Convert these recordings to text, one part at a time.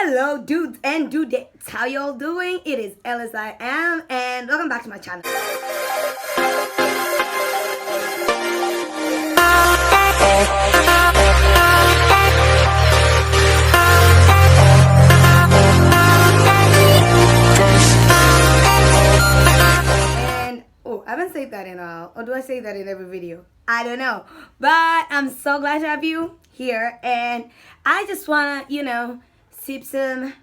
Hello dudes and dudettes, how y'all doing? It is LSIM and welcome back to my channel. And I haven't said that in a while, or do I say that in every video? I don't know, but I'm so glad to have you here, and I just wanna, sip some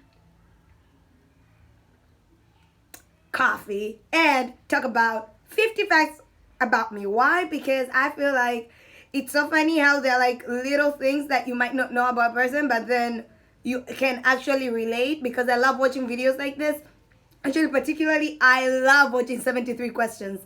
coffee and talk about 50 facts about me. Why? Because I feel like it's so funny how they're like little things that you might not know about a person, but then you can actually relate, because I love watching videos like this. Actually, particularly, I love watching 73 questions.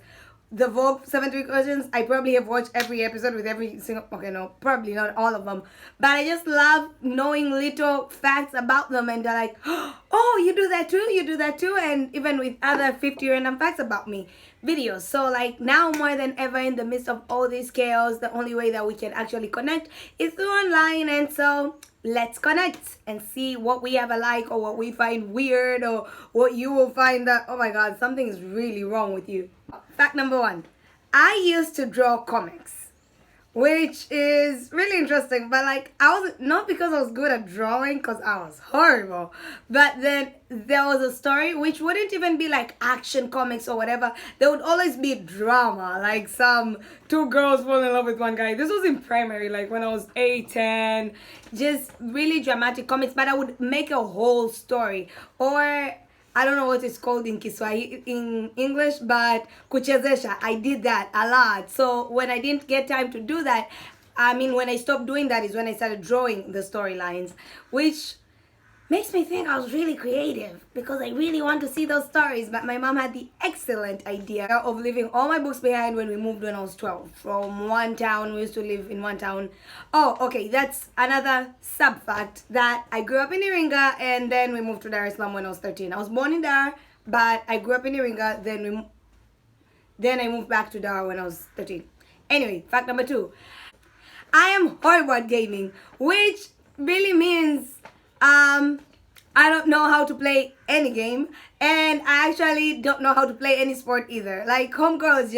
The Vogue 73 questions, I probably have watched every episode with every single, okay, no, probably not all of them, but I just love knowing little facts about them, and they're like, oh, you do that too, and even with other 50 random facts about me videos. So like now more than ever, in the midst of all this chaos, the only way that we can actually connect is through online, and so let's connect and see what we have alike, or what we find weird, or what you will find that, oh my god, something is really wrong with you. Fact number 1, I used to draw comics, which is really interesting, but like I was, not because I was good at drawing, because I was horrible, but then there was a story which wouldn't even be like action comics or whatever. There would always be drama, like some two girls fall in love with one guy. This was in primary, like when I was 8, 10, just really dramatic comics, but I would make a whole story, or I don't know what it's called in Kiswahili, in English, but kuchezesha. I did that a lot. So when I didn't get time to do that, when I stopped doing that is when I started drawing the storylines, which makes me think I was really creative, because I really want to see those stories. But my mom had the excellent idea of leaving all my books behind when we moved when I was 12. From one town, we used to live in one town. Oh, okay, that's another sub fact, that I grew up in Iringa and then we moved to Dar es Salaam when I was 13. I was born in Dar, but I grew up in Iringa, then I moved back to Dar when I was 13. Anyway, fact number 2. I am horrible at gaming, which really means I don't know how to play any game, and I actually don't know how to play any sport either. Like homegirl is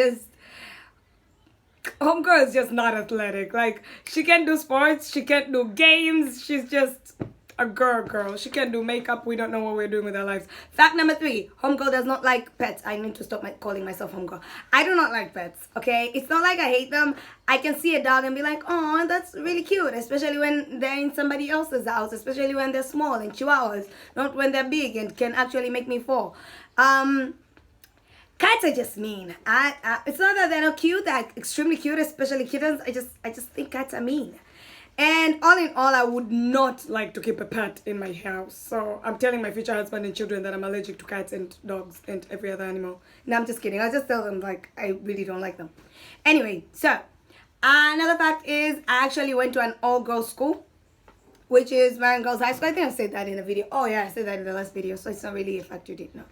just not athletic. Like, she can't do sports, she can't do games, she's just a girl. She can't do makeup. We don't know what we're doing with our lives. Fact number 3, homegirl does not like pets. I need to stop calling myself homegirl. I do not like pets, okay? It's not like I hate them. I can see a dog and be like, oh, that's really cute, especially when they're in somebody else's house, especially when they're small and chihuahuas, not when they're big and can actually make me fall. Cats are just mean. It's not that they're not cute, they're extremely cute, especially kittens. I just think cats are mean. And all in all, I would not like to keep a pet in my house. So I'm telling my future husband and children that I'm allergic to cats and dogs and every other animal. No, I'm just kidding. I just tell them like I really don't like them. Anyway, so another fact is I actually went to an all-girls school, which is Marian Girls High School. I think I said that in a video. Oh yeah, I said that in the last video, so it's not really a fact you didn't know.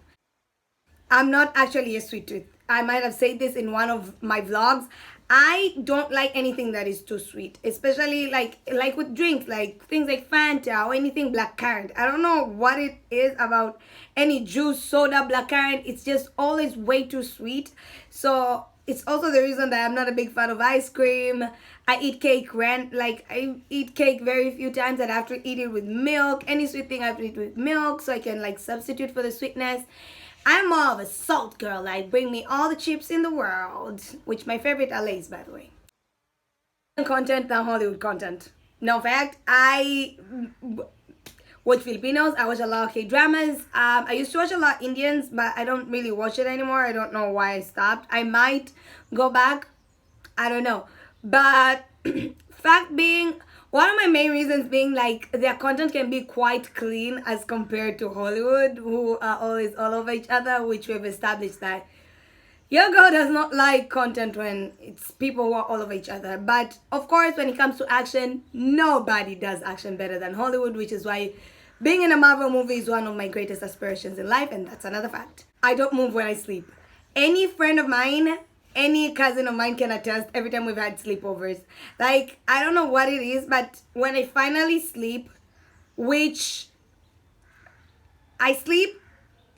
I'm not actually a sweet tooth. I might have said this in one of my vlogs. I don't like anything that is too sweet, especially like with drinks, like things like Fanta or anything blackcurrant. I don't know what it is about any juice, soda, blackcurrant. It's just always way too sweet. So it's also the reason that I'm not a big fan of ice cream. I eat cake I eat cake very few times, and I have to eat it with milk. Any sweet thing I have to eat with milk, so I can like substitute for the sweetness. I'm more of a salt girl, like bring me all the chips in the world, which my favorite are Lay's, by the way. Content than Hollywood content. No fact, I watch Filipinos, I watch a lot of K-dramas. I used to watch a lot of Indians, but I don't really watch it anymore. I don't know why I stopped. I might go back, I don't know. But fact being, one of my main reasons being like their content can be quite clean as compared to Hollywood, who are always all over each other, which we've established that your girl does not like content when it's people who are all over each other. But of course, when it comes to action, nobody does action better than Hollywood, which is why being in a Marvel movie is one of my greatest aspirations in life, and that's another fact. I don't move when I sleep. Any friend of mine, any cousin of mine can attest every time we've had sleepovers. Like, I don't know what it is, but when I finally sleep, which I sleep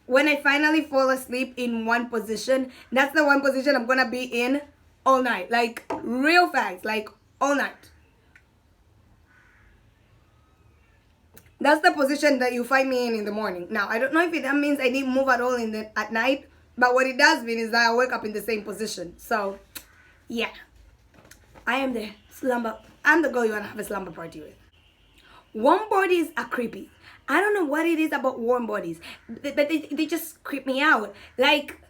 when I finally fall asleep in one position. That's the one position I'm gonna be in all night. Like real fast, like all night. That's the position that you find me in the morning. Now, I don't know if that means I didn't move at all at night, but what it does mean is that I wake up in the same position. So, yeah. I am the slumber. I'm the girl you want to have a slumber party with. Warm bodies are creepy. I don't know what it is about warm bodies, but they just creep me out. Like,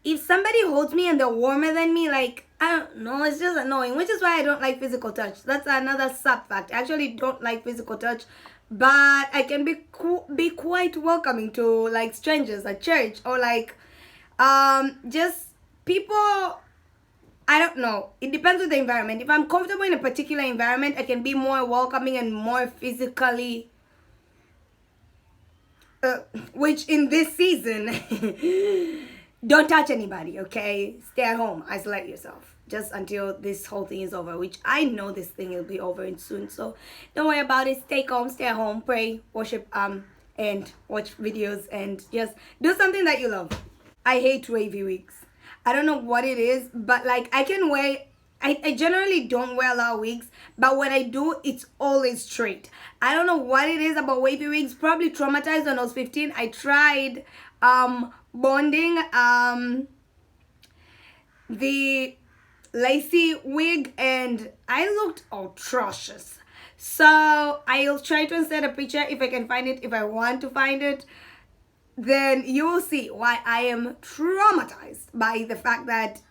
if somebody holds me and they're warmer than me, like, I don't know, it's just annoying, which is why I don't like physical touch. That's another sub fact. I actually don't like physical touch, but I can be quite welcoming to, like, strangers at church or, like, just people. I don't know. It depends on the environment. If I'm comfortable in a particular environment, I can be more welcoming and more physically. Which in this season, don't touch anybody, okay? Stay at home. Isolate yourself. Just until this whole thing is over, which I know this thing will be over soon. So don't worry about it. Stay calm, stay at home, pray, worship, and watch videos and just do something that you love. I hate wavy wigs. I don't know what it is, but like I can wear, I generally don't wear a lot of wigs, but when I do, it's always straight. I don't know what it is about wavy wigs. Probably traumatized when I was 15. I tried bonding the lacy wig and I looked atrocious. So I'll try to insert a picture if I can find it, if I want to find it. Then you will see why I am traumatized by the fact that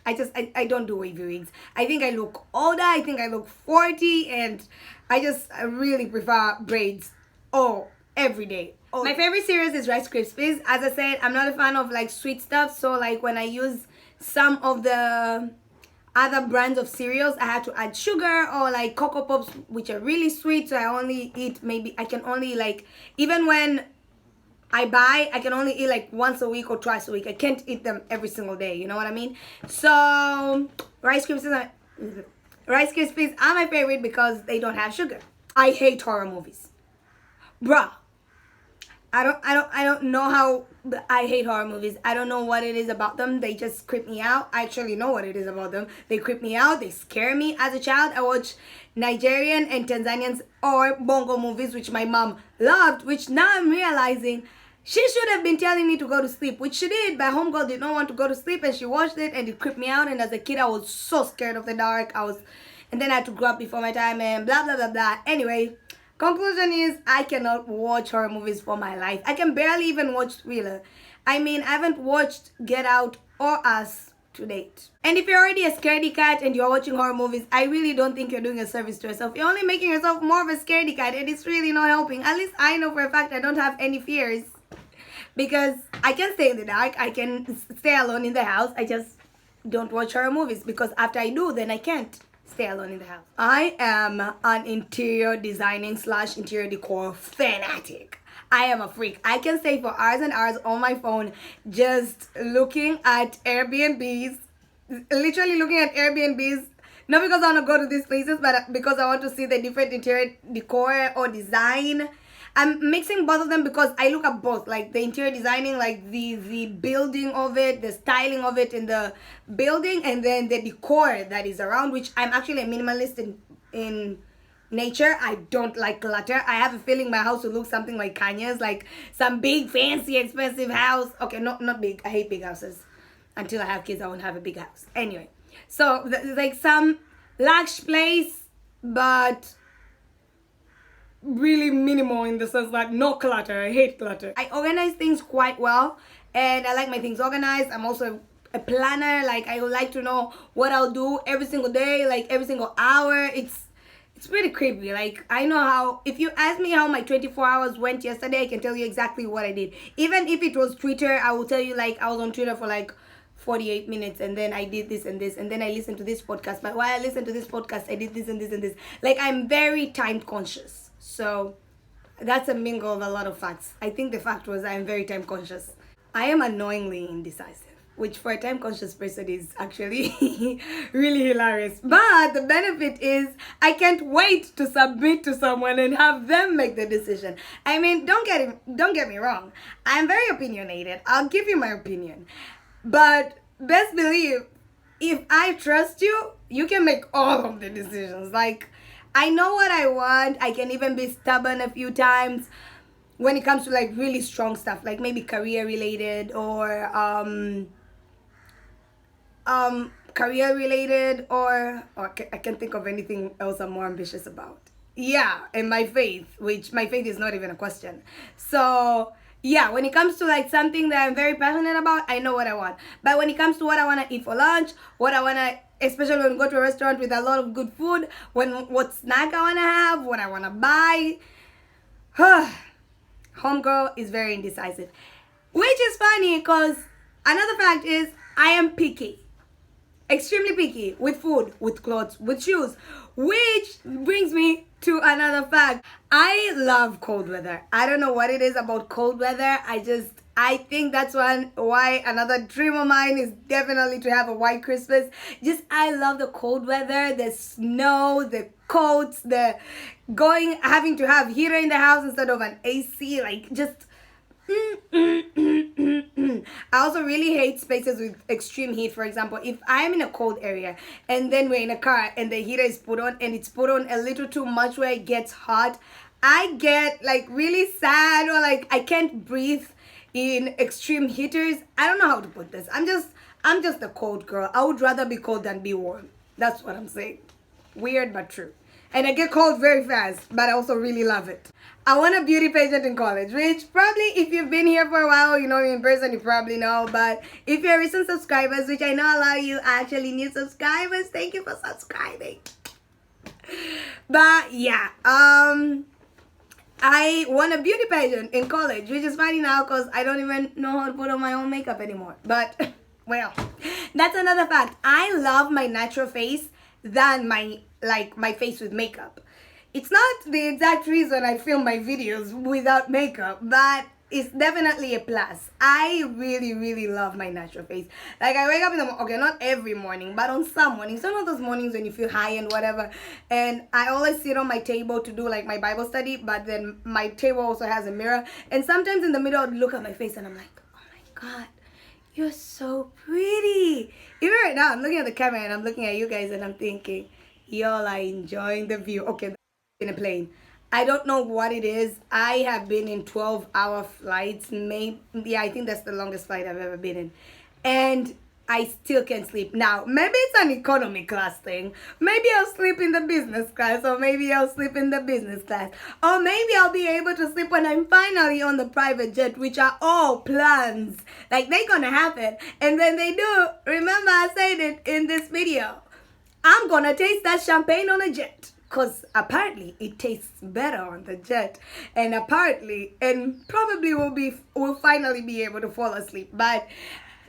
I don't do wavy wigs. I think I look older. I think I look 40, and I really prefer braids. Oh, every day. Oh. My favorite cereals is Rice Krispies. As I said, I'm not a fan of like sweet stuff. So like when I use some of the other brands of cereals, I had to add sugar, or like Cocoa Pops, which are really sweet. So I can only like, even when I can only eat like once a week or twice a week. I can't eat them every single day. You know what I mean? So Rice Krispies are my favorite because they don't have sugar. I hate horror movies, bruh. I don't know how. I hate horror movies. I don't know what it is about them. They just creep me out. I actually know what it is about them. They creep me out. They scare me. As a child, I watched Nigerian and Tanzanians or Bongo movies, which my mom loved, which now I'm realizing she should have been telling me to go to sleep, which she did, but homegirl did not want to go to sleep and she watched it and it creeped me out. And as a kid, I was so scared of the dark. And then I had to grow up before my time and blah, blah, blah, blah. Anyway, conclusion is I cannot watch horror movies for my life. I can barely even watch Thriller. I mean, I haven't watched Get Out or Us to date. And if you're already a scaredy cat and you're watching horror movies, I really don't think you're doing a service to yourself. You're only making yourself more of a scaredy cat and it's really not helping. At least I know for a fact I don't have any fears. Because I can stay in the dark, I can stay alone in the house. I just don't watch horror movies because after I do, then I can't stay alone in the house. I am an interior designing / interior decor fanatic. I am a freak. I can stay for hours and hours on my phone just looking at Airbnbs. Literally looking at Airbnbs. Not because I want to go to these places, but because I want to see the different interior decor or design. I'm mixing both of them because I look at both, like the interior designing, like the building of it, the styling of it in the building, and then the decor that is around, which I'm actually a minimalist in nature. I don't like clutter. I have a feeling my house will look something like Kanye's, like some big, fancy, expensive house. Okay, not big. I hate big houses. Until I have kids, I won't have a big house. Anyway, so like some large place, but really minimal in the sense like no clutter. I hate clutter. I organize things quite well and I like my things organized. I'm also a planner. Like I would like to know what I'll do every single day, like every single hour. It's pretty creepy. Like I know how, if you ask me how my 24 hours went yesterday, I can tell you exactly what I did. Even if it was Twitter, I will tell you like I was on Twitter for like 48 minutes and then I did this and this and then I listened to this podcast. But while I listened to this podcast, I did this and this and this. Like I'm very time conscious. So that's a mingle of a lot of facts. I think the fact was I'm very time conscious. I am annoyingly indecisive. which for a time conscious person is actually really hilarious. But the benefit is I can't wait to submit to someone and have them make the decision. I mean, don't get me wrong. I'm very opinionated. I'll give you my opinion. But best believe, if I trust you, you can make all of the decisions. Like, I know what I want. I can even be stubborn a few times when it comes to like really strong stuff, like maybe career related or career related or I can't think of anything else I'm more ambitious about. Yeah, and my faith, which my faith is not even a question. So yeah, when it comes to like something that I'm very passionate about, I know what I want. But when it comes to what I want to eat for lunch, what I want to, especially when I go to a restaurant with a lot of good food, what snack I want to have, what I want to buy, homegirl is very indecisive. Which is funny because another fact is I am picky. Extremely picky with food, with clothes, with shoes. Which brings me to another fact. I love cold weather. I don't know what it is about cold weather. I think that's why another dream of mine is definitely to have a white Christmas. Just I love the cold weather, the snow, the coats, the having to have heater in the house instead of an AC, like just I also really hate spaces with extreme heat. For example, if I am in a cold area and then we're in a car and the heater is put on and it's put on a little too much where it gets hot, I get like really sad or like I can't breathe in extreme heaters. I don't know how to put this. I'm just a cold girl. I would rather be cold than be warm. That's what I'm saying. Weird but true. And I get cold very fast, but I also really love it. I won a beauty pageant in college, which probably if you've been here for a while, you know me in person, you probably know. But if you're recent subscribers, which I know a lot of you are actually new subscribers, thank you for subscribing. But yeah, I won a beauty pageant in college, which is funny now because I don't even know how to put on my own makeup anymore. But, well, that's another fact. I love my natural face than my face with makeup. It's not the exact reason I film my videos without makeup, but it's definitely a plus. I really, really love my natural face. Like I wake up in the morning, okay, not every morning, but on some mornings, some of those mornings when you feel high and whatever, and I always sit on my table to do like my Bible study, but then my table also has a mirror, and sometimes in the middle I'd look at my face and I'm like, oh my God, you're so pretty. Even right now, I'm looking at the camera and I'm looking at you guys and I'm thinking, y'all are enjoying the view. Okay, in a plane. I don't know what it is. I have been in 12-hour flights. I think that's the longest flight I've ever been in. And I still can't sleep. Now, maybe it's an economy class thing. Maybe I'll sleep in the business class, or maybe I'll sleep in the business class. Or maybe I'll be able to sleep when I'm finally on the private jet, which are all plans. Like, they're gonna happen. And when they do, remember I said it in this video, I'm gonna taste that champagne on a jet. Because apparently it tastes better on the jet. And probably we'll finally be able to fall asleep. But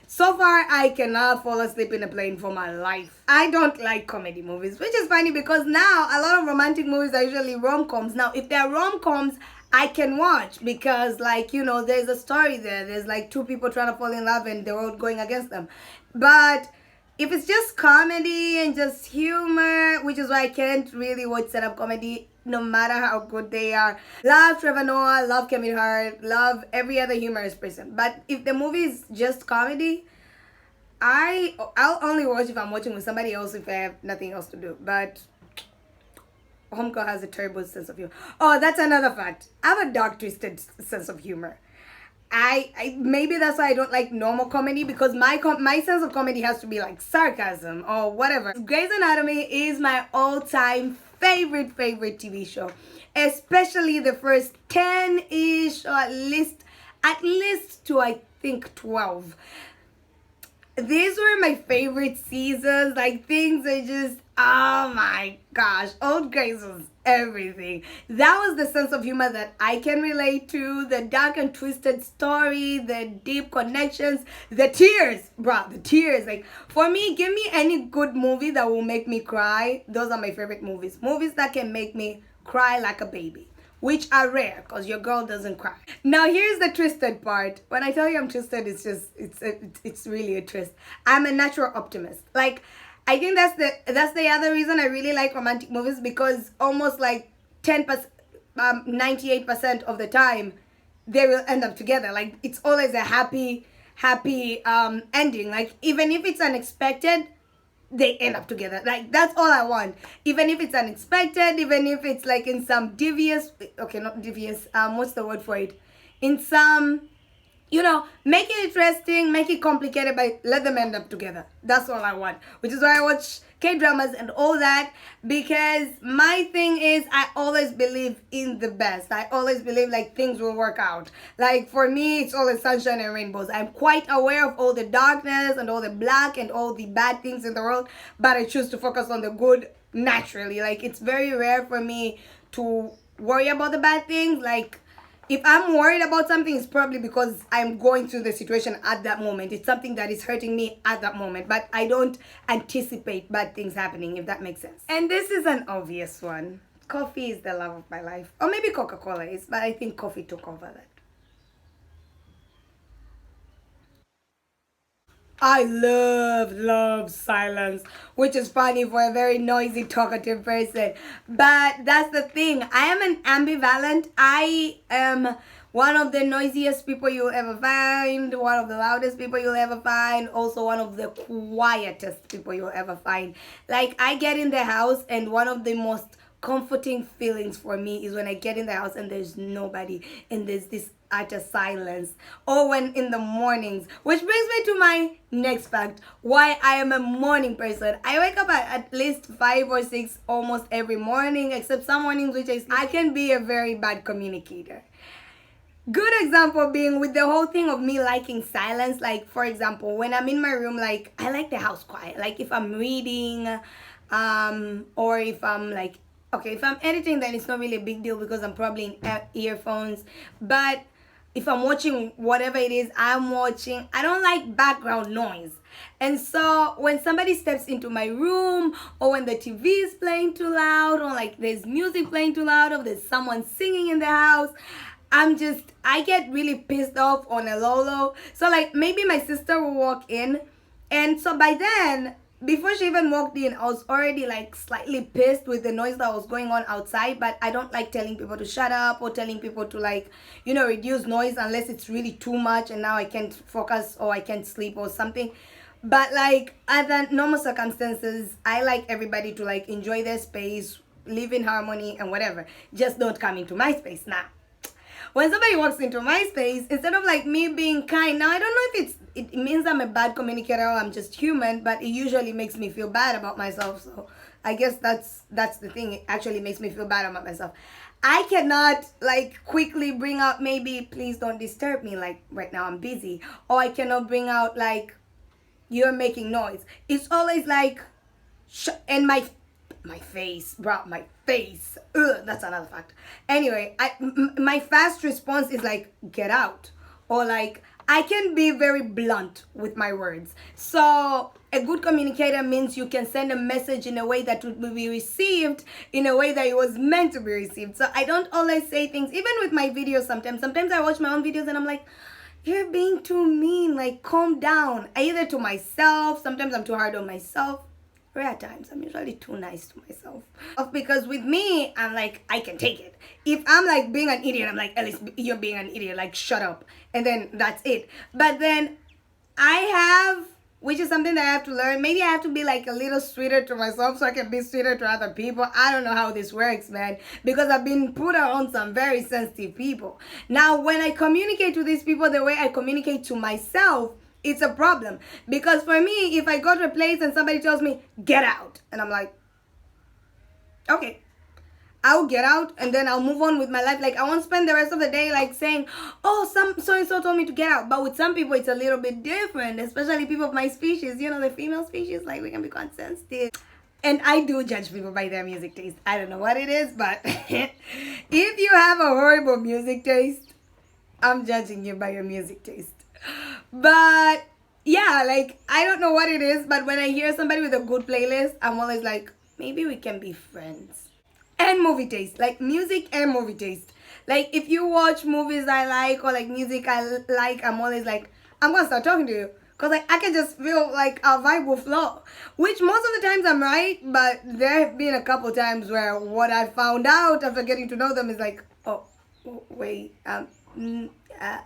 so far, I cannot fall asleep in a plane for my life. I don't like comedy movies, which is funny because now a lot of romantic movies are usually rom-coms. Now, if they're rom-coms, I can watch because, like, you know, there's a story there. There's like two people trying to fall in love and the world going against them. But if it's just comedy and just humor, which is why I can't really watch stand-up comedy, no matter how good they are. Love Trevor Noah, love Kevin Hart, love every other humorous person. But if the movie is just comedy, I'll only watch if I'm watching with somebody else if I have nothing else to do. But Homegirl has a terrible sense of humor. Oh, that's another fact. I have a dark, twisted sense of humor. I maybe that's why I don't like normal comedy, because my sense of comedy has to be like sarcasm or whatever. Grey's Anatomy is my all-time favorite TV show, especially the first 10-ish, or at least to I think 12. These were my favorite seasons. Like, things are just, oh my gosh, old Grace was everything. That was the sense of humor that I can relate to, the dark and twisted story, the deep connections, the tears, bro, the tears. Like, for me, give me any good movie that will make me cry. Those are my favorite movies. Movies that can make me cry like a baby. which are rare because your girl doesn't cry. Now here's the twisted part. When I tell you I'm twisted, it's just it's really a twist. I'm a natural optimist. Like, I think that's the other reason I really like romantic movies, because almost like 10%, 98% of the time they will end up together. Like, it's always a happy ending. Like, even if it's unexpected, they end up together. Like, that's all I want. Even if it's unexpected, even if it's like in some devious, okay, not devious, what's the word for it, in some, make it interesting, make it complicated, but let them end up together. That's all I want. Which is why I watch K-dramas and all that, because my thing is, I always believe in the best. I always believe like things will work out. Like, for me, it's always sunshine and rainbows. I'm quite aware of all the darkness and all the black and all the bad things in the world, but I choose to focus on the good naturally. Like, it's very rare for me to worry about the bad things. Like, if I'm worried about something, it's probably because I'm going through the situation at that moment. It's something that is hurting me at that moment. But I don't anticipate bad things happening, if that makes sense. And this is an obvious one. Coffee is the love of my life. Or maybe Coca-Cola is, but I think coffee took over that. I love silence, which is funny for a very noisy, talkative person. But that's the thing. I am an ambivalent. I am one of the noisiest people you'll ever find, one of the loudest people you'll ever find, also one of the quietest people you'll ever find. Like, I get in the house, and one of the most comforting feelings for me is when I get in the house and there's nobody and there's this utter silence, or when in the mornings, which brings me to my next fact, why I am a morning person. I wake up at least 5 or 6 almost every morning, except some mornings which I can be a very bad communicator. Good example being with the whole thing of me liking silence. Like, for example, when I'm in my room, like, I like the house quiet. Like, if I'm reading, or if I'm like, okay, if I'm editing, then it's not really a big deal because I'm probably in earphones. But if I'm watching whatever it is I'm watching, I don't like background noise. And so when somebody steps into my room, or when the TV is playing too loud, or like there's music playing too loud, or there's someone singing in the house, I get really pissed off on a low. So like, maybe my sister will walk in, and so by then, before she even walked in, I was already like slightly pissed with the noise that was going on outside. But I don't like telling people to shut up, or telling people to, like, reduce noise unless it's really too much and now I can't focus or I can't sleep or something. But like, other normal circumstances, I like everybody to like enjoy their space, live in harmony and whatever. Just don't come into my space now. When somebody walks into my space, instead of like me being kind, now I don't know if it means I'm a bad communicator or I'm just human, but it usually makes me feel bad about myself. So I guess that's the thing. It actually makes me feel bad about myself. I cannot like quickly bring out, maybe please don't disturb me, like right now I'm busy. Or I cannot bring out like, you're making noise. It's always like, and my face, bro, my face. Ugh, that's another fact. Anyway, my fast response is like, get out. Or like, I can be very blunt with my words. So a good communicator means you can send a message in a way that would be received in a way that it was meant to be received. So I don't always say things, even with my videos sometimes. Sometimes I watch my own videos and I'm like, you're being too mean, like calm down. Either to myself, sometimes I'm too hard on myself. Rare times, I'm usually too nice to myself. Because with me, I'm like, I can take it. If I'm like being an idiot, I'm like, at least you're being an idiot, like shut up. And then that's it. But then which is something that I have to learn. Maybe I have to be like a little sweeter to myself so I can be sweeter to other people. I don't know how this works, man, because I've been put around some very sensitive people. Now, when I communicate to these people the way I communicate to myself, it's a problem. Because for me, if I go to a place and somebody tells me, get out, and I'm like, okay, I'll get out and then I'll move on with my life. Like, I won't spend the rest of the day like saying, oh, so-and-so told me to get out. But with some people, it's a little bit different, especially people of my species, the female species, like we can be quite sensitive. And I do judge people by their music taste. I don't know what it is, but if you have a horrible music taste, I'm judging you by your music taste. But yeah, like, I don't know what it is, but when I hear somebody with a good playlist, I'm always like, maybe we can be friends. and movie taste, like music and movie taste. Like if you watch movies I like or like music like, I'm always like, I'm gonna start talking to you because like I can just feel like our vibe will flow. Which most of the times I'm right, but there have been a couple times where what I found out after getting to know them is like, oh, wait, mm, uh,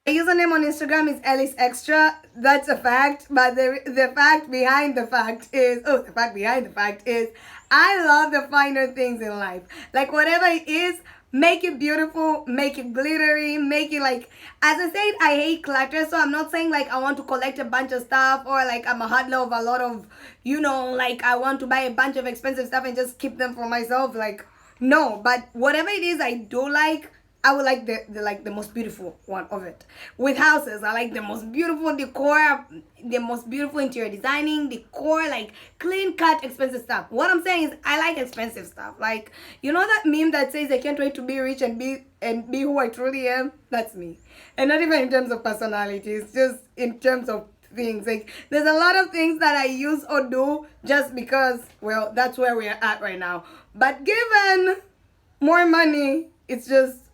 my username on Instagram is Alice Extra. That's a fact. But the fact behind the fact is, the fact behind the fact is, I love the finer things in life. Like whatever it is, make it beautiful, make it glittery, make it like, as I said, I hate clutter. So I'm not saying like I want to collect a bunch of stuff or like I'm a hodler of a lot of, like I want to buy a bunch of expensive stuff and just keep them for myself. Like, no, but whatever it is I do like, I would like the most beautiful one of it. With houses, I like the most beautiful decor, the most beautiful interior designing, decor, like clean cut, expensive stuff. What I'm saying is I like expensive stuff. Like, you know that meme that says I can't wait to be rich and be who I truly am? That's me. And not even in terms of personality, it's just in terms of things. Like there's a lot of things that I use or do just because, well, that's where we're at right now. But given more money, it's just,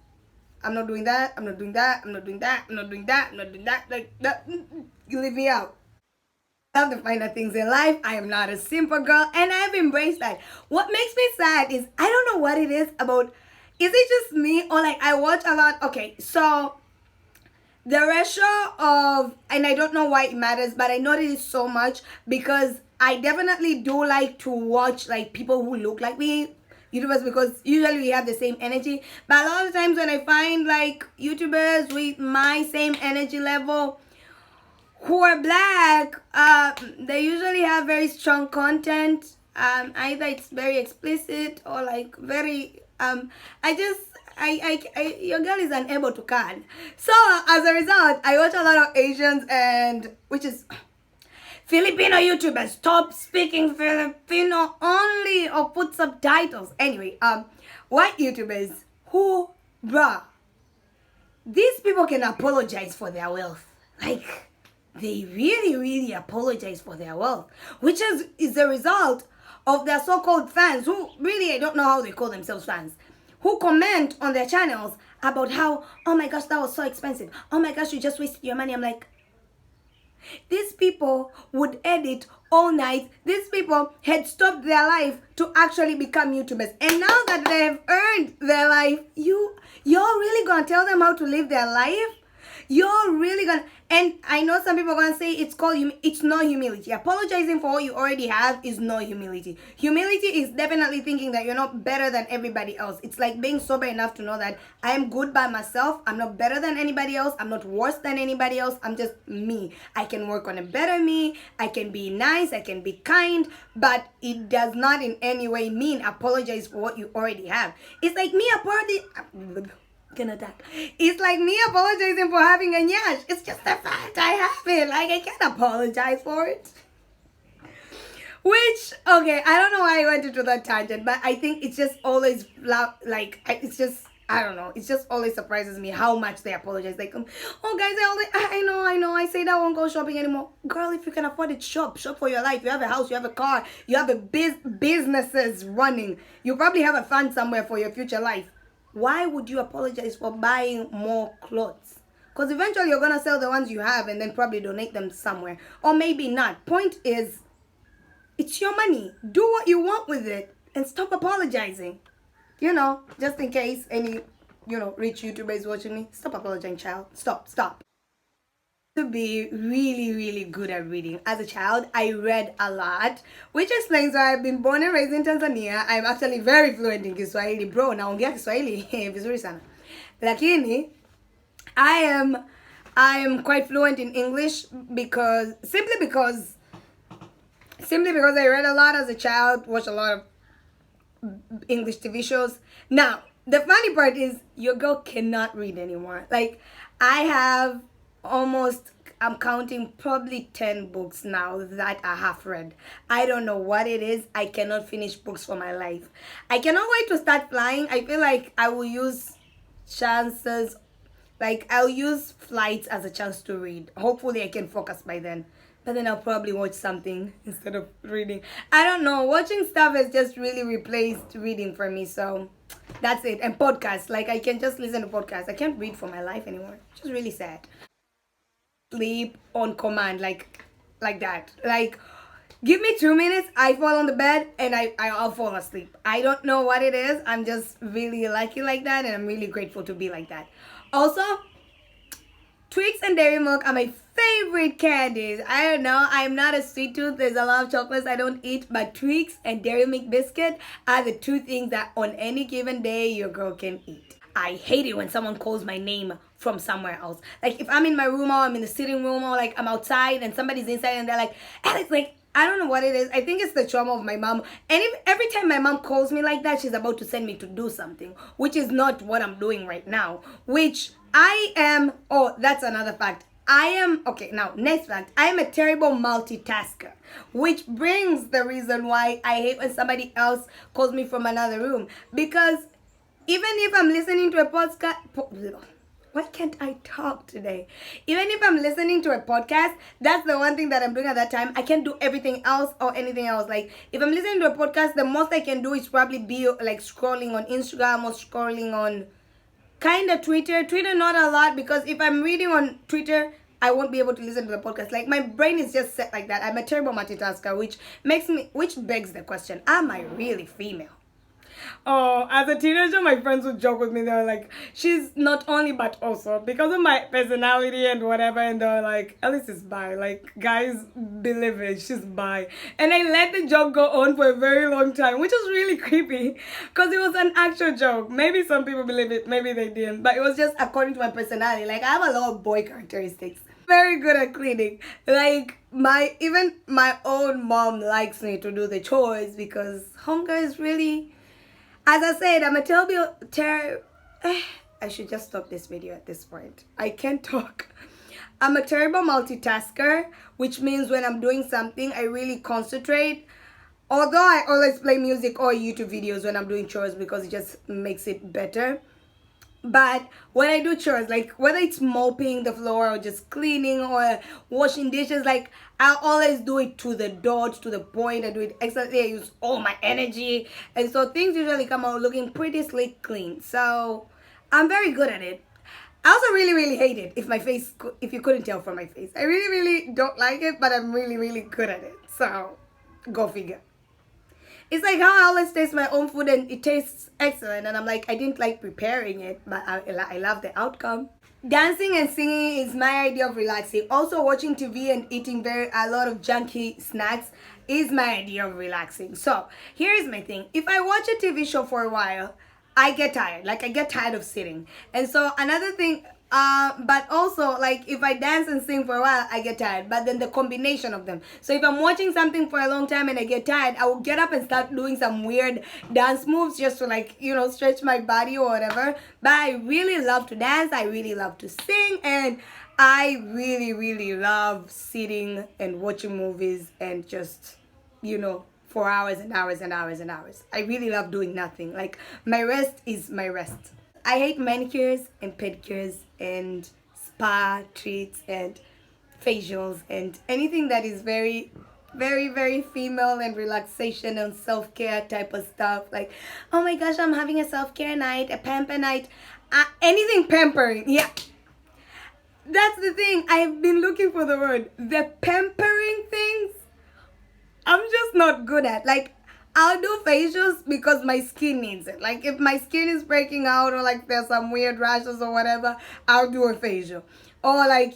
I'm not doing that, I'm not doing that, I'm not doing that, I'm not doing that, I'm not doing that, like that, you leave me out. I love the finer things in life. I am not a simple girl and I've embraced that. What makes me sad is I don't know what it is about, is it just me or like I watch a lot, okay, so the ratio of, and I don't know why it matters, but I notice it so much because I definitely do like to watch like people who look like me, YouTubers, because usually we have the same energy. But a lot of times when I find like YouTubers with my same energy level who are black, they usually have very strong content. Either it's very explicit or like very your girl is unable to can. So as a result, I watch a lot of Asians and which is Filipino YouTubers. Stop speaking Filipino only or put subtitles. Anyway, white YouTubers who, bruh, these people can apologize for their wealth. Like, they really, really apologize for their wealth, which is the result of their so-called fans who really, I don't know how they call themselves fans, who comment on their channels about how, oh my gosh, that was so expensive. Oh my gosh, you just wasted your money. I'm like, these people would edit all night. These people had stopped their life to actually become YouTubers. And now that they have earned their life, you're really gonna tell them how to live their life? You're really gonna, and I know some people are gonna say it's not humility. Apologizing for what you already have is not humility. Humility is definitely thinking that you're not better than everybody else. It's like being sober enough to know that I am good by myself. I'm not better than anybody else. I'm not worse than anybody else. I'm just me. I can work on a better me. I can be nice. I can be kind. But it does not in any way mean apologize for what you already have. It's like me It's like me apologizing for having a nyash. It's just a fact. I have it. Like, I can't apologize for it. Which, okay, I don't know why I went into that tangent, but I think it's just always, like, it's just, I don't know. It just always surprises me how much they apologize. Like, oh, guys, I know. I say that I won't go shopping anymore. Girl, if you can afford it, shop. Shop for your life. You have a house. You have a car. You have a businesses running. You probably have a fund somewhere for your future life. Why would you apologize for buying more clothes? Because eventually you're going to sell the ones you have and then probably donate them somewhere. Or maybe not. Point is, it's your money. Do what you want with it and stop apologizing. Just in case any, rich YouTuber is watching me. Stop apologizing, child. Stop. To be really, really good at reading. As a child, I read a lot, which explains why I've been born and raised in Tanzania. I'm actually very fluent in Kiswahili. Bro, naongea Kiswahili vizuri sana. Lakini, I am quite fluent in English simply because I read a lot as a child, watched a lot of English TV shows. Now, the funny part is your girl cannot read anymore. Like, I have I'm counting probably 10 books now that I have read. I don't know what it is. I cannot finish books for my life. I cannot wait to start flying. I feel like I will use chances, like I'll use flights as a chance to read. Hopefully I can focus by then. But then I'll probably watch something instead of reading. I don't know. Watching stuff has just really replaced reading for me. So that's it. And podcasts. Like I can just listen to podcasts. I can't read for my life anymore. It's just really sad. Sleep on command, like that. Like give me 2 minutes, I fall on the bed and I'll fall asleep. I don't know what it is. I'm just really lucky like that, and I'm really grateful to be like that. Also, Twix and Dairy Milk are my favorite candies. I don't know. I'm not a sweet tooth. There's a lot of chocolates I don't eat, but Twix and Dairy Milk biscuit are the two things that on any given day your girl can eat. I hate it when someone calls my name from somewhere else. Like if I'm in my room or I'm in the sitting room or like I'm outside and somebody's inside and they're like, Alex, like I don't know what it is. I think it's the trauma of my mom. And every time my mom calls me like that, she's about to send me to do something, which is not what I'm doing right now. Which I am, oh, that's another fact. I am, okay, now, next fact. I am a terrible multitasker, which brings the reason why I hate when somebody else calls me from another room. Because even if I'm listening to a podcast, why can't I talk today? Even if I'm listening to a podcast, that's the one thing that I'm doing at that time. I can't do everything else or anything else. Like if I'm listening to a podcast, the most I can do is probably be like scrolling on Instagram or scrolling on kind of Twitter. Twitter not a lot, because if I'm reading on Twitter, I won't be able to listen to the podcast. Like my brain is just set like that. I'm a terrible multitasker, which begs the question, am I really female? Oh, as a teenager, my friends would joke with me. They were like, she's not only but also, because of my personality and whatever. And they were like, Alice is bi. Like, guys, believe it, she's bi. And I let the joke go on for a very long time, which was really creepy because it was an actual joke. Maybe some people believe it, maybe they didn't. But it was just according to my personality. Like, I have a lot of boy characteristics. Very good at cleaning. Like, even my own mom likes me to do the chores because hunger is really... As I said, I'm a I should just stop this video at this point. I can't talk. I'm a terrible multitasker, which means when I'm doing something, I really concentrate. Although I always play music or YouTube videos when I'm doing chores because it just makes it better. But when I do chores, like whether it's mopping the floor or just cleaning or washing dishes, like I always do it to the dot, to the point. I do it excellently. I use all my energy. And so things usually come out looking pretty slick clean. So I'm very good at it. I also really, really hate it if you couldn't tell from my face. I really, really don't like it, but I'm really, really good at it. So go figure. It's like how I always taste my own food and it tastes excellent, and I'm like, I didn't like preparing it, but I love the outcome. Dancing and singing is my idea of relaxing. Also, watching TV and eating a lot of junky snacks is my idea of relaxing. So here's my thing. If I watch a TV show for a while, I get tired. Like I get tired of sitting. And so another thing, but also like if I dance and sing for a while, I get tired. But then the combination of them. So if I'm watching something for a long time and I get tired, I will get up and start doing some weird dance moves just to like, stretch my body or whatever. But I really love to dance. I really love to sing. And I really, really love sitting and watching movies and just, for hours and hours and hours and hours. I really love doing nothing. Like my rest is my rest. I hate manicures and pedicures and spa treats and facials and anything that is very, very, very female and relaxation and self-care type of stuff. Like, oh my gosh, I'm having a self-care night, a pamper night, anything pampering. Yeah. That's the thing. I've been looking for the word. The pampering things, I'm just not good at. Like, I'll do facials because my skin needs it. Like if my skin is breaking out or like there's some weird rashes or whatever, I'll do a facial. Or like,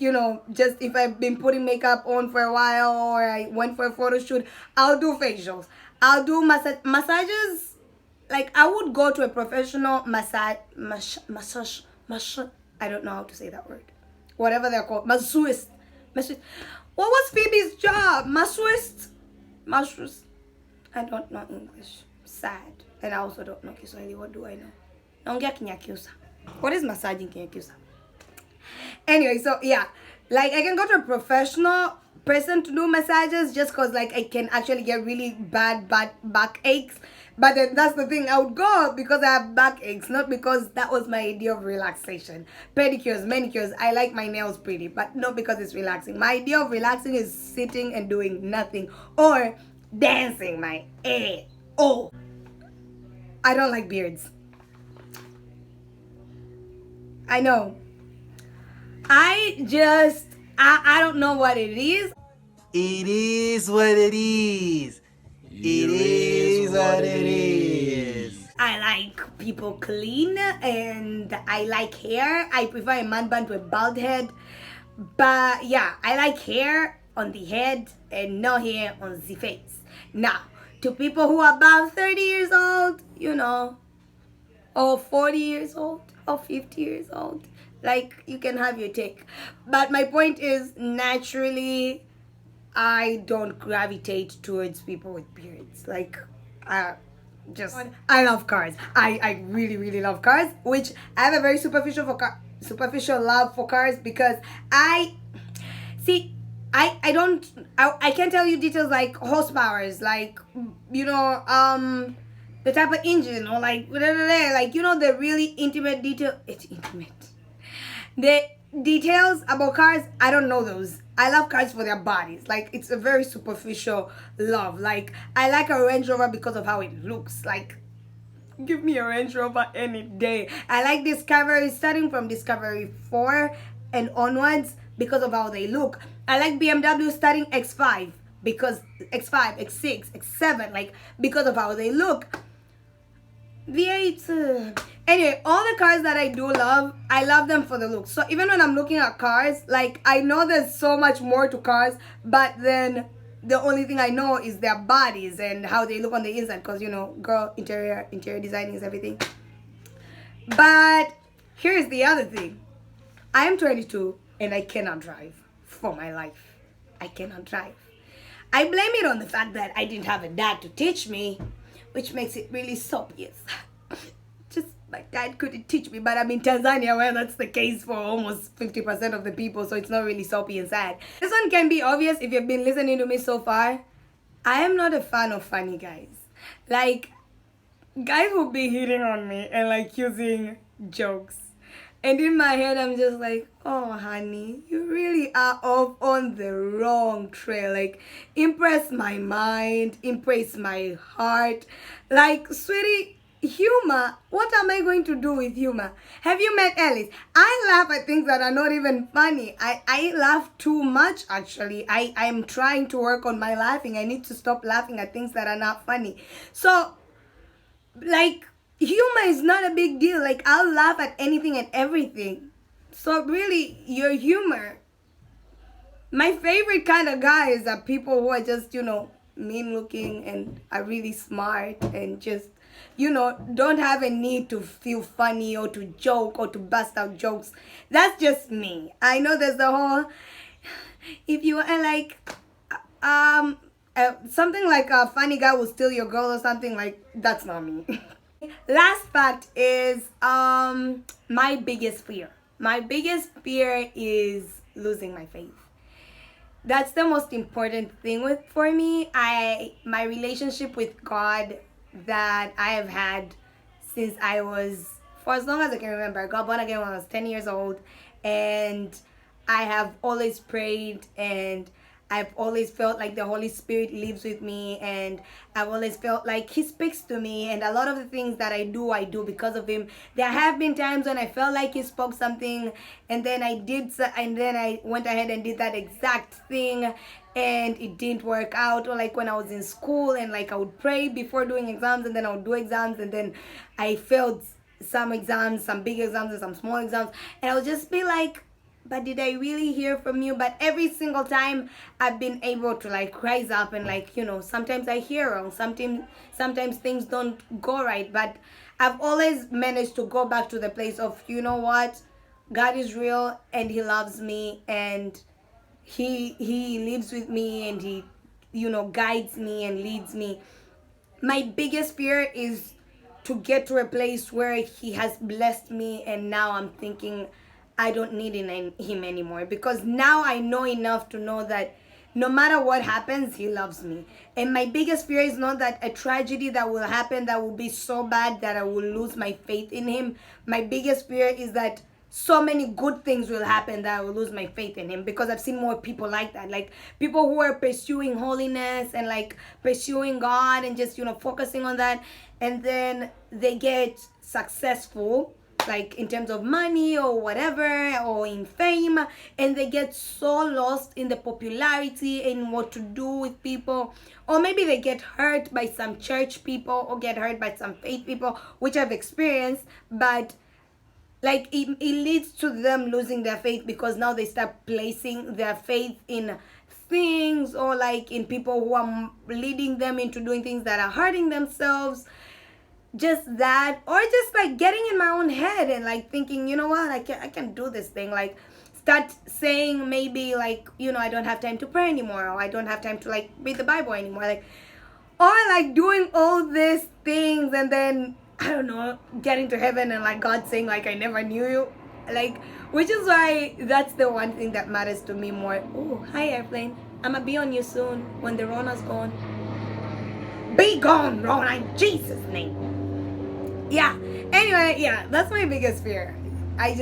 just if I've been putting makeup on for a while or I went for a photo shoot, I'll do facials. I'll do massages. Like I would go to a professional massage, I don't know how to say that word. Whatever they're called. Masseuse. What was Phoebe's job? Masseuse. I don't know English. Sad. And I also don't know Kiswahili. What do I know? Naongea Kinyakyusa. What is massaging Kinyakyusa? Anyway, so yeah. Like I can go to a professional, person to do massages just because like I can actually get really bad back aches. But then that's the thing, I would go because I have back aches, not because that was my idea of relaxation. Pedicures, manicures, I like my nails pretty, but not because it's relaxing. My idea of relaxing is sitting and doing nothing or dancing my ass. Oh, I don't like beards. I know. I don't know what it is. It is what it is. It is what it is. I like people clean and I like hair. I prefer a man bun to a bald head. But yeah, I like hair on the head and no hair on the face. Now, to people who are about 30 years old, or 40 years old, or 50 years old, like you can have your take. But my point is, naturally, I don't gravitate towards people with beards. Like, I love cars. I really really love cars, which I have a very superficial love for cars because I see. I can't tell you details like horsepowers, like the type of engine or like the really intimate detail. It's intimate. The details about cars, I don't know those. I love cars for their bodies. Like, it's a very superficial love. Like, I like a Range Rover because of how it looks. Like, give me a Range Rover any day. I like Discovery, starting from Discovery 4 and onwards because of how they look. I like BMW starting X5 because X5, X6, X7, like, because of how they look. V8. Anyway, all the cars that I do love, I love them for the look. So even when I'm looking at cars, like, I know there's so much more to cars, but then the only thing I know is their bodies and how they look on the inside, because girl, interior designing is everything. But here's the other thing. I am 22 and I cannot drive for my life. I cannot drive. I blame it on the fact that I didn't have a dad to teach me, which makes it really soppy. Just my dad couldn't teach me, but I'm in Tanzania where that's the case for almost 50% of the people, so it's not really soppy and sad. This one can be obvious if you've been listening to me so far. I am not a fan of funny guys. Like, guys will be hitting on me and like using jokes. And in my head, I'm just like, oh, honey, you really are off on the wrong trail. Like, impress my mind, impress my heart. Like, sweetie, humor, what am I going to do with humor? Have you met Alice? I laugh at things that are not even funny. I laugh too much, actually. I'm trying to work on my laughing. I need to stop laughing at things that are not funny. So, like, humor is not a big deal. Like, I'll laugh at anything and everything. So really, your humor. My favorite kind of guys are people who are just, mean looking and are really smart and just, don't have a need to feel funny or to joke or to bust out jokes. That's just me. I know there's the whole, if you are like, something like a funny guy will steal your girl or something, like, that's not me. Last fact is my biggest fear. My biggest fear is losing my faith. That's the most important thing for me. My relationship with God that I have had since I was, for as long as I can remember. I got born again when I was 10 years old, and I have always prayed, and I've always felt like the Holy Spirit lives with me, and I've always felt like He speaks to me, and a lot of the things that I do because of Him. There have been times when I felt like He spoke something, and then I went ahead and did that exact thing, and it didn't work out. Or like when I was in school, and like I would pray before doing exams, and then I would do exams, and then I failed some exams, some big exams and some small exams, and I would just be like, but did I really hear from you? But every single time I've been able to like rise up and like, sometimes I hear wrong. Sometimes things don't go right. But I've always managed to go back to the place of, you know what? God is real and He loves me, and He lives with me, and He, guides me and leads me. My biggest fear is to get to a place where He has blessed me, and now I'm thinking, I don't need Him anymore, because now I know enough to know that no matter what happens, he loves me. And my biggest fear is not that a tragedy that will happen that will be so bad that I will lose my faith in him. My biggest fear is that so many good things will happen that I will lose my faith in him, because I've seen more people like that, like people who are pursuing holiness and like pursuing God and just, focusing on that, and then they get successful, like in terms of money or whatever, or in fame, and they get so lost in the popularity and what to do with people, or maybe they get hurt by some church people or get hurt by some faith people, which I've experienced. But like it leads to them losing their faith, because now they start placing their faith in things, or like in people who are leading them into doing things that are hurting themselves, just that, or just like getting in my own head and like thinking, you know what, I can do this thing, like start saying maybe like, I don't have time to pray anymore, or I don't have time to like read the Bible anymore, like, or like doing all these things, and then I don't know, getting to heaven and like God saying like, I never knew you, like, which is why that's the one thing that matters to me more. Oh, hi airplane, I'ma be on you soon when the Rona's gone. Be gone, Rona, in Jesus' name. Yeah, anyway, yeah, that's my biggest fear. I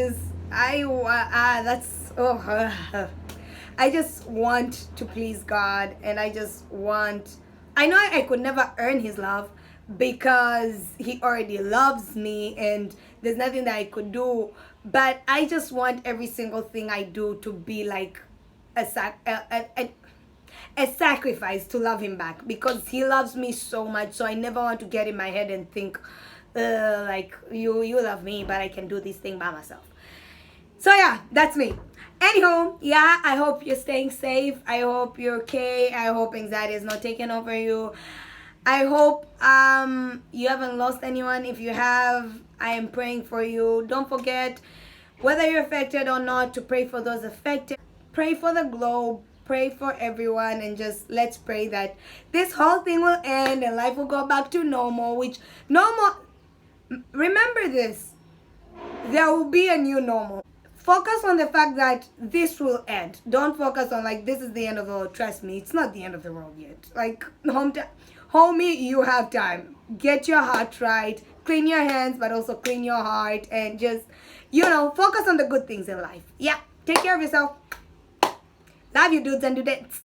just want to please God, and I know I could never earn his love, because he already loves me and there's nothing that I could do, but I just want every single thing I do to be like a sacrifice to love him back, because he loves me so much. So I never want to get in my head and think, like, you love me, but I can do this thing by myself. So yeah, that's me. Anywho, yeah, I hope you're staying safe. I hope you're okay. I hope anxiety is not taking over you. I hope you haven't lost anyone. If you have, I am praying for you. Don't forget, whether you're affected or not, to pray for those affected. Pray for the globe. Pray for everyone, and just let's pray that this whole thing will end and life will go back to normal, which normal, remember this, there will be a new normal. Focus on the fact that this will end. Don't focus on like this is the end of the world. Trust me, it's not the end of the world yet. Like, homie, you have time. Get your heart right. Clean your hands, but also clean your heart, and just, focus on the good things in life. Yeah, take care of yourself. Love you, dudes and dudettes.